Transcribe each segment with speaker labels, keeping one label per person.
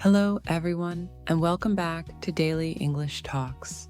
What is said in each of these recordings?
Speaker 1: Hello, everyone, and welcome back to Daily English Talks.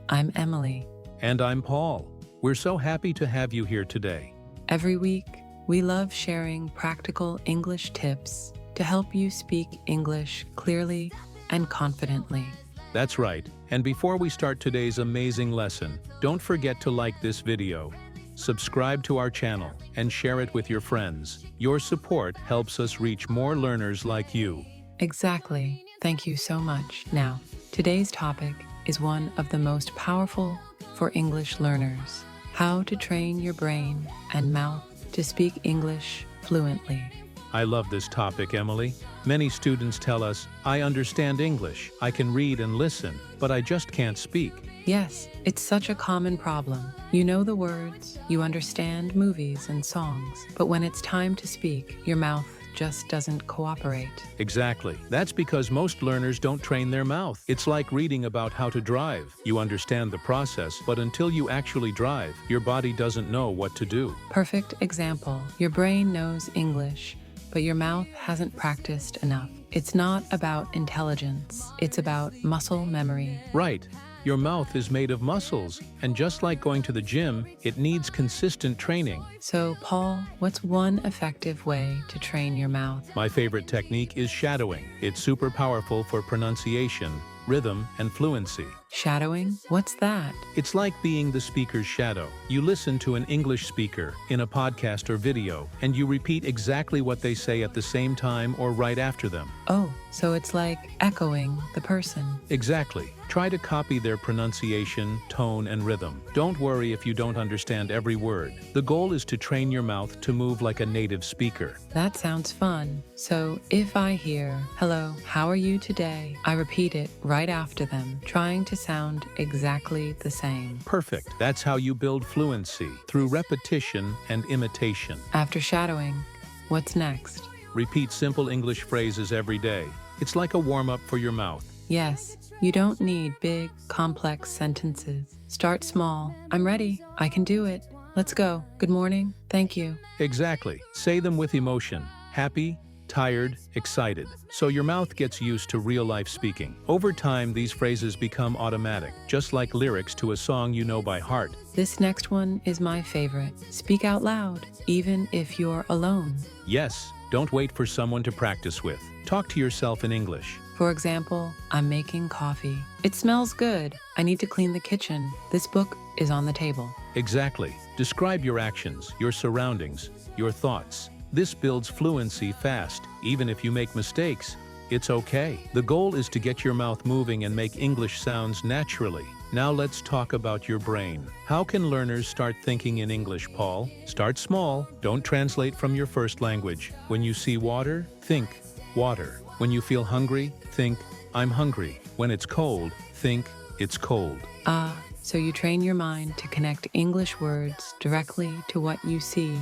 Speaker 1: I'm Emily.
Speaker 2: And I'm Paul. We're so happy to have you here today.
Speaker 1: Every week, we love sharing practical English tips to help you speak English clearly and confidently.
Speaker 2: That's right. And before we start today's amazing lesson, don't forget to like this video, subscribe to our channel, and share it with your friends. Your support helps us reach more learners like you.
Speaker 1: Exactly. Thank you so much. Now, today's topic is one of the most powerful for English learners: how to train your brain and mouth to speak English fluently.
Speaker 2: I love this topic, Emily. Many students tell us, I understand English, I can read and listen, but I just can't speak.
Speaker 1: Yes, it's such a common problem. You know the words, you understand movies and songs, but when it's time to speak, your mouth just doesn't cooperate.
Speaker 2: Exactly. That's because most learners don't train their mouth. It's like reading about how to drive. You understand the process, but until you actually drive, your body doesn't know what to do.
Speaker 1: Perfect example. Your brain knows English, but your mouth hasn't practiced enough. It's not about intelligence, it's about muscle memory.
Speaker 2: Right. Your mouth is made of muscles, and just like going to the gym, it needs consistent training.
Speaker 1: So, Paul, what's one effective way to train your mouth?
Speaker 2: My favorite technique is shadowing. It's super powerful for pronunciation, rhythm, and fluency.
Speaker 1: Shadowing? What's that?
Speaker 2: It's like being the speaker's shadow. You listen to an English speaker in a podcast or video, and you repeat exactly what they say at the same time or right after them.
Speaker 1: Oh, so it's like echoing the person.
Speaker 2: Exactly. Try to copy their pronunciation, tone, and rhythm. Don't worry if you don't understand every word. The goal is to train your mouth to move like a native speaker.
Speaker 1: That sounds fun. So if I hear, "Hello, how are you today?" I repeat it right after them, trying to sound exactly the same.
Speaker 2: Perfect. That's how you build fluency, through repetition and imitation.
Speaker 1: After shadowing, what's next?
Speaker 2: Repeat simple English phrases every day. It's like a warm-up for your mouth.
Speaker 1: Yes, you don't need big, complex sentences. Start small. I'm ready. I can do it. Let's go. Good morning. Thank you.
Speaker 2: Exactly. Say them with emotion. Happy, tired, excited. So your mouth gets used to real-life speaking. Over time, these phrases become automatic, just like lyrics to a song you know by heart.
Speaker 1: This next one is my favorite. Speak out loud, even if you're alone.
Speaker 2: Yes, don't wait for someone to practice with. Talk to yourself in English.
Speaker 1: For example, I'm making coffee. It smells good. I need to clean the kitchen. This book is on the table.
Speaker 2: Exactly. Describe your actions, your surroundings, your thoughts. This builds fluency fast. Even if you make mistakes, it's okay. The goal is to get your mouth moving and make English sounds naturally. Now let's talk about your brain. How can learners start thinking in English, Paul? Start small. Don't translate from your first language. When you see water, think water. When you feel hungry, think I'm hungry. When it's cold, think it's cold.
Speaker 1: So you train your mind to connect English words directly to what you see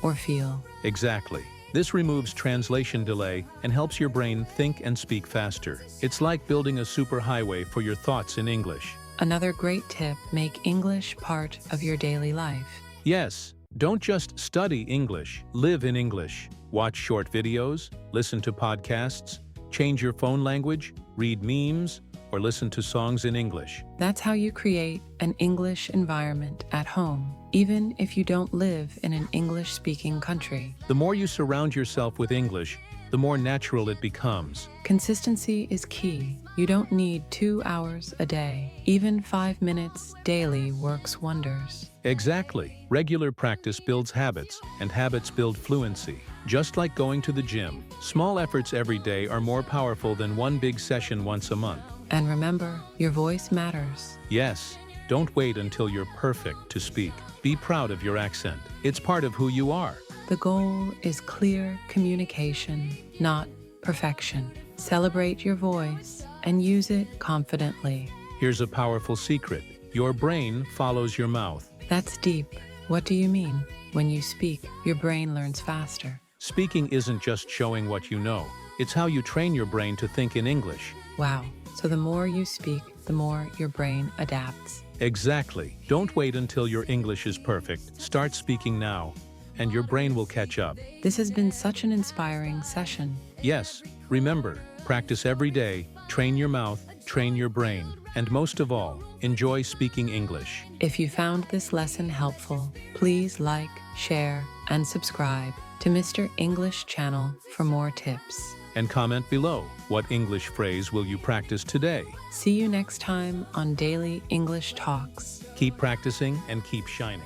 Speaker 1: or feel.
Speaker 2: Exactly. This removes translation delay and helps your brain think and speak faster. It's like building a superhighway for your thoughts in English.
Speaker 1: Another great tip: make English part of your daily life.
Speaker 2: Yes, don't just study English, live in English. Watch short videos, listen to podcasts, change your phone language, read memes, or listen to songs in English.
Speaker 1: That's how you create an English environment at home, even if you don't live in an English-speaking country.
Speaker 2: The more you surround yourself with English, the more natural it becomes.
Speaker 1: Consistency is key. You don't need 2 hours a day. Even 5 minutes daily works wonders.
Speaker 2: Exactly. Regular practice builds habits, and habits build fluency. Just like going to the gym, small efforts every day are more powerful than one big session once a month.
Speaker 1: And remember, your voice matters.
Speaker 2: Yes, don't wait until you're perfect to speak. Be proud of your accent. It's part of who you are.
Speaker 1: The goal is clear communication, not perfection. Celebrate your voice and use it confidently.
Speaker 2: Here's a powerful secret. Your brain follows your mouth.
Speaker 1: That's deep. What do you mean? When you speak, your brain learns faster.
Speaker 2: Speaking isn't just showing what you know. It's how you train your brain to think in English.
Speaker 1: Wow. So the more you speak, the more your brain adapts.
Speaker 2: Exactly. Don't wait until your English is perfect. Start speaking now. and your brain will catch up.
Speaker 1: This has been such an inspiring session.
Speaker 2: Yes, remember, practice every day, train your mouth, train your brain, and most of all, enjoy speaking English.
Speaker 1: If you found this lesson helpful, please like, share, and subscribe to Mr. English channel for more tips.
Speaker 2: And comment below, what English phrase will you practice today?
Speaker 1: See you next time on Daily English Talks.
Speaker 2: Keep practicing and keep shining.